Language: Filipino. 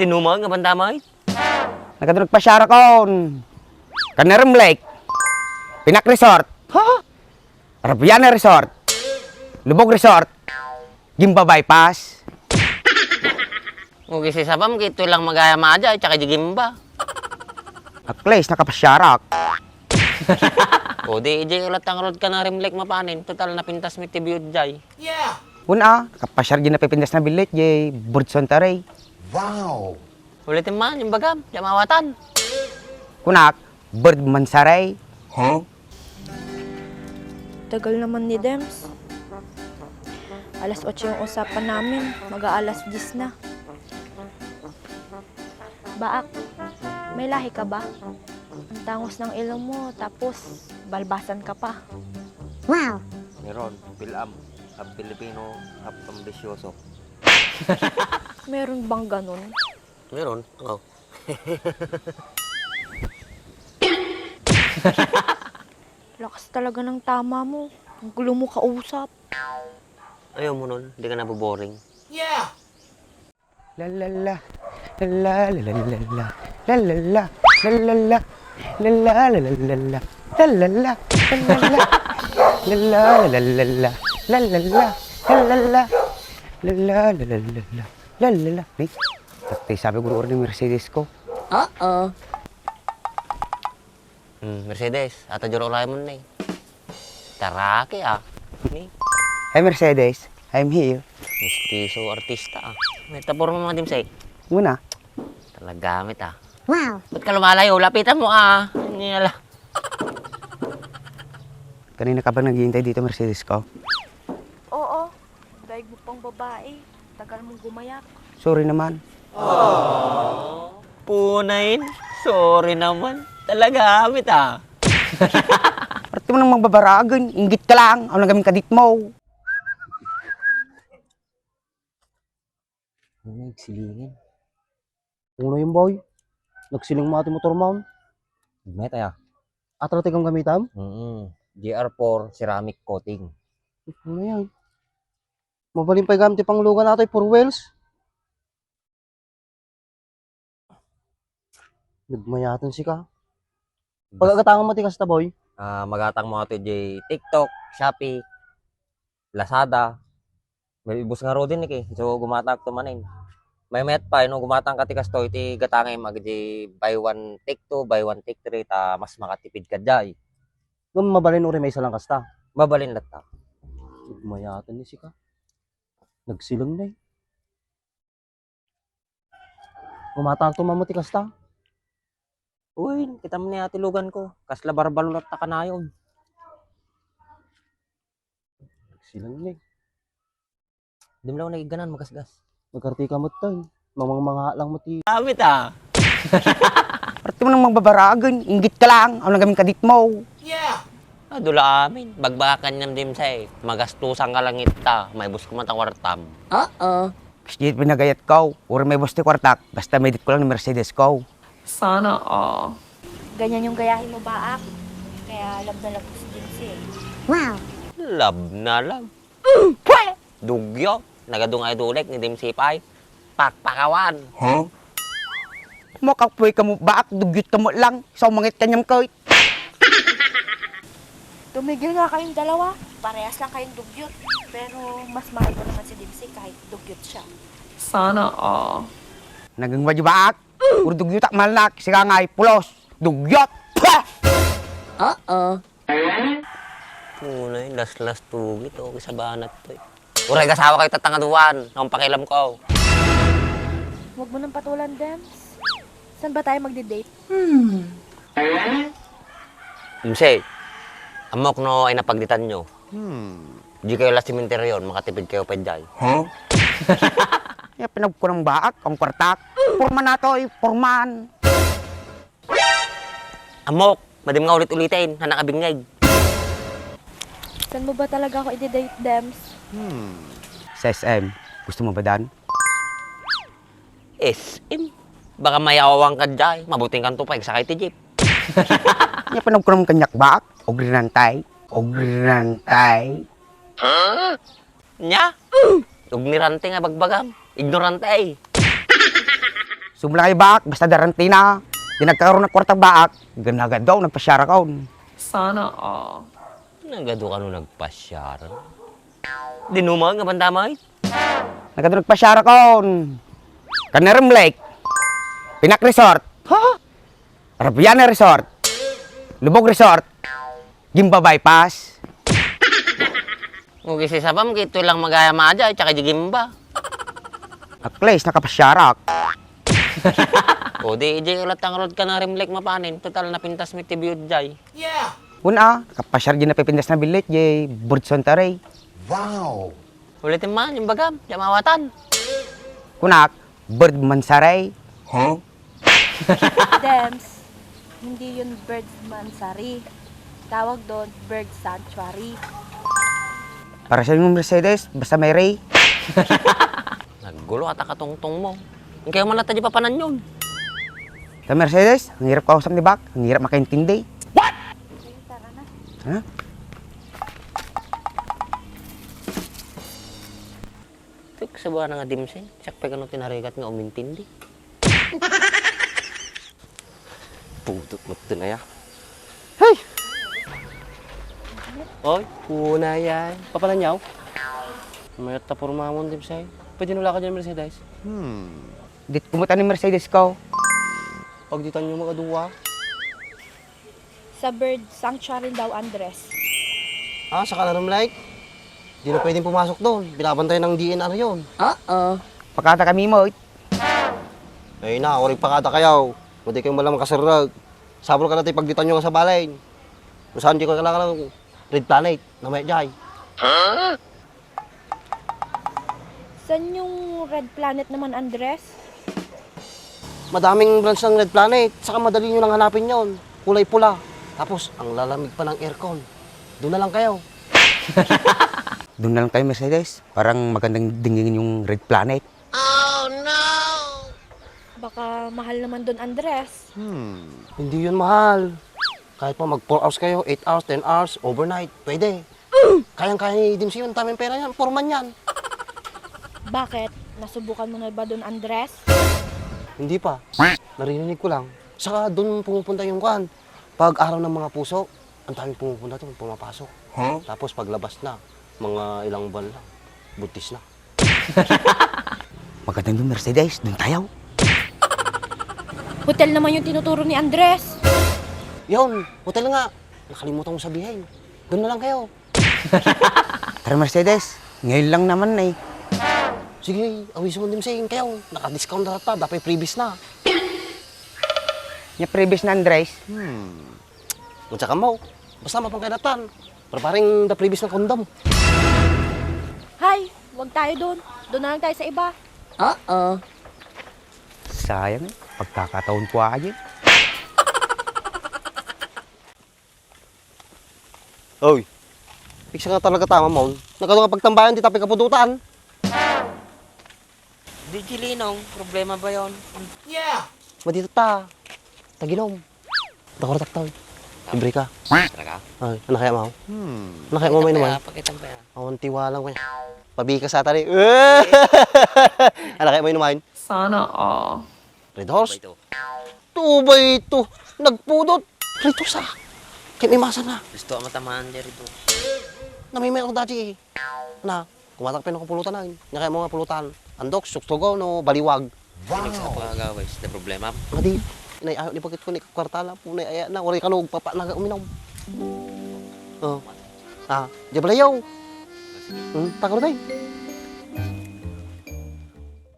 Tinumang nga banda mo. Nagkadurog pa siya kon. Kanarim Lake. Pinak Resort. Ha? Arabiana Resort. Lubog Resort. Gimba Bypass. Ugisi sabam kito lang magaya maja tsaka jigimba. Akles nakapasyarak. O di ije ulat ang road ka na rimlek mapanin. Total na pintas mi tibiyod jay. Una, nakapasyar din na pipindas na bilit, jay Burdson Taray. Ulitin man yung bagam, jamawatan. Kunak, Bird Mansaray. Tagal naman ni Dems. Alas 8 yung usapan namin. Mag-aalas 10 na. Baak, may lahi ka ba? Ang tangos ng ilong mo, tapos balbasan ka pa. Meron, bilam. Hab Pilipino, hab ambisyoso. Meron bang ganun? Meron, oh. Lakas talaga ng tama mo. Ang gulo mo kausap. Ayaw mo nun, hindi ka naboboring. La la la. La la la la la la. La la la. La la la. La la la la la la. La la la. La la la. La la la la la la. La la la. La la la. La la la la la la. La la la. Nih, tapi sabi guru ni Mercedes ko. Mercedes, ato juro ulay mo na eh. Taraki ah. Ni, Hey Mercedes, I'm here. mistiso artista ah. May tapor mo mga dimsay. Muna. Talagamit ah. Ba't ka lumalayo? Lapitan mo ah. Nila. Kanina ka ba naghihintay dito Mercedes ko? Oo, daig mo pang babae. Tagal mong gumayak. Sorry naman. Punain. Sorry naman. Talagamit ah. Parati mo nang magbabaragan. Inggit ka lang. Ano nagamin kadit mo? Ano nagsilingin? Uno yung boy. Nagsiling mo ating motor mount. Met ah. Atratik ang gamitam. GR4 ceramic coating. Ano yan? Mabaling pa gamit pang lugan natin for wheels. Nagmayatan si ka. Pagkagatangan mo tikas ta boy. Magatang mo ito di TikTok, Shopee, Lazada. May ibus nga rodin eh. So gumatak to manin. May met pa no gumatang ka tikas to iti gatangay mag di buy one take two, buy one take three ta mas makatipid ka jay. Gum mabalin uri may isa lang kasta. Babalin lata. Nagmayatan ni si ka. Nagsilang na eh. Gumatang to mamuti kasta. Uy, kita mo ni ati lugan ko. Kasla barbalot ta kanayon. Nagsilang na eh. Di mo lang nagiganan magasgas. Nagkartika mo tayo. Mga lang mo ti. Amit ah. Parati mo nang magbabaragan. Inggit ka lang. Ano nagamin kadit mo? Dula amin. Bagbakan niyam dim say. Magastusan ka lang ita. May bus ko man wartam. Kasi pinagayat ko. Uri may boste kwartak. Basta may dit ko lang ni Mercedes ko. Sana all. Ganyan yung gayahin mo, Baak. Kaya love na love ko si Jinsi eh. Love na love. Dugyo. Nagadungay dulek ni dim sipay. Pakpakawan. Makapoy ka mo baak. Dugyot ka mo lang. Sa umangit kanyang koy. Tumigil nga kayong dalawa. Parehas lang kayong dugyot. Pero mas mahal ko naman si Dimsi kahit dugyot siya. Sana all. Nagang wadyo baak. Puro dugyot ak malak. Sika ngay pulos. Dugyot. Muna yun, last tugit. Okay sa banat to eh. Uray, kasawa kayo tatangaduan. Akong pakialam ko. Huwag mo nang patulan, Dems. Saan ba tayo magde-date? Imse, amok no ay napagditan nyo. Di kayo last cementerio, makatipid kayo pa dyan. Kaya pinag ko ng baak. Ang kwartak. Purman na to. Purman. Amok, madim nga ulit-ulitin. Hanakabingay. Saan mo ba talaga ako i-date, Dems? Sa SM. Gusto mo ba dan? SM. Baka mayawang ka dyan. Mabuting kang tupay sa kay tijip. Kaya pinag ko ng kanyak baak. Ogrinantay. Ogrinantay. Nya? Ugnirante nga bagbagam. Ignorante ay. Sumula kayo baak, basta daranti na. Di nagkaroon ng kwartang baak, ganagad daw, nagpasyara ka. Sana all. Nagado ka nung nagpasyara. Dinumang nga bandamay. Nagkaroon nagpasyara ka. Canerum Lake, Pinak Resort, Arabiana Resort, Lubog Resort, Gimba Bypass. Huwag isi sabam, kito lang magaya maaja, tsaka di gimba. Akles, nakapasyarak. O di, iji ulat ang road ka na rimlek mapanin. Total na pintas mi tibiyod jay. Una, nakapasyar din na pipindas na bilit, jay Burtson Taray. Ulitin man, yung bagam, yamawatan. Kunak, Bird Mansaray. Dems, hindi yun bird mansari. Tawag doon, bird sanctuary. Para sa yung Mercedes, basta may ray. Naggulo ata katungtong mo. Yung kayo man nata di papanan yun. Sa Mercedes, ang hirap kausap ni Bak, ang hirap makaintindi. Tara na. Ha? Tuk sa buwan nga dimsing. Sakpe ka no tinarigat nga umintindi. Putot mo ito na ya. Hey! Oy, Una yan. Papalanyaw? Mayat ta purmamon dim say. Pwede nula ka dyan, Mercedes. Dit kumuta ni Mercedes ko. Pagditan nyo mga duwa. Sa bird sanctuary daw, Andres. Ah, sa Canarum Lake? Di na pwedeng pumasok doon. Binabantay ng DNR yun. Pakata kami mo, Ay na, orig pakata kayaw. Pwede kayong malang kasarag. Sabol ka natin pagditan nyo nga sa balay. Kung saan di ko kailangan ng Red Planet na may jay. Saan yung red planet naman, Andres? Madaming branch ng Red Planet. Saka madali nyo nang hanapin yon. Kulay pula. Tapos, ang lalamig pa ng aircon. Doon na lang kayo. doon na lang tayo Mercedes. Parang magandang dingin yung Red Planet. Baka mahal naman doon, Andres. Hindi yun mahal. Kahit pa mag 4 hours kayo, 8 hours, 10 hours, overnight, pwede. Kayang-kaya ni Dimsi yun, tamang pera yan, forman yan. Bakit? Nasubukan mo na ba doon, Andres? Hindi pa. Narinig ko lang. Saka doon pumupunta yung kan. Pag araw ng mga puso, ang daming pumupunta doon, pumapasok. Tapos paglabas na, mga ilang buwan lang, buntis na. Magandang doon Mercedes, doon tayo. Hotel naman yung tinuturo ni Andres. Yun, hotel nga. Nakalimutan ko sabihin. Doon na lang kayo. Tara Mercedes, ngayon lang naman eh. Sige, awis mo din sa kayo. Naka-discount na rata, dapat previous na. Yung previous na Andres, Unsa ka mo? Basta mapangkainatan. Preparing the previous na kondom. Hay, wag tayo doon. Doon na lang tayo sa iba. sayang eh. Pagkakataon ko aja. Oy, piksa nga talaga tama mo. Nagkano nga pagtambayan, di tapi kapudutan. Di Jilinong, problema ba yon? Madito ta. Taginom. Dakor taktaw. Libre ka. Talaga? Ay, ano kaya mo? Ano kaya mo may naman? Pakitang pera. Awan tiwalang ko niya. Pabi ka sa tali. Ano kaya mo naman? Sana all. Red horse? Ito. Tubay ito. Nagpudot. Rito sa. Kaya may masa na. Gusto ang matamaan dito. Namimay ako dati eh. Na, kumatakpin ako pulutan na. Nya kaya mo nga pulutan. Andok, suktugaw no, baliwag. Wow. Sa pagagawis, na problema. Madi, inay ayaw ni bakit ko ni kwartala po na aya na ori kanog papa na uminom. Oh. Ah, di balayaw. Takor tay.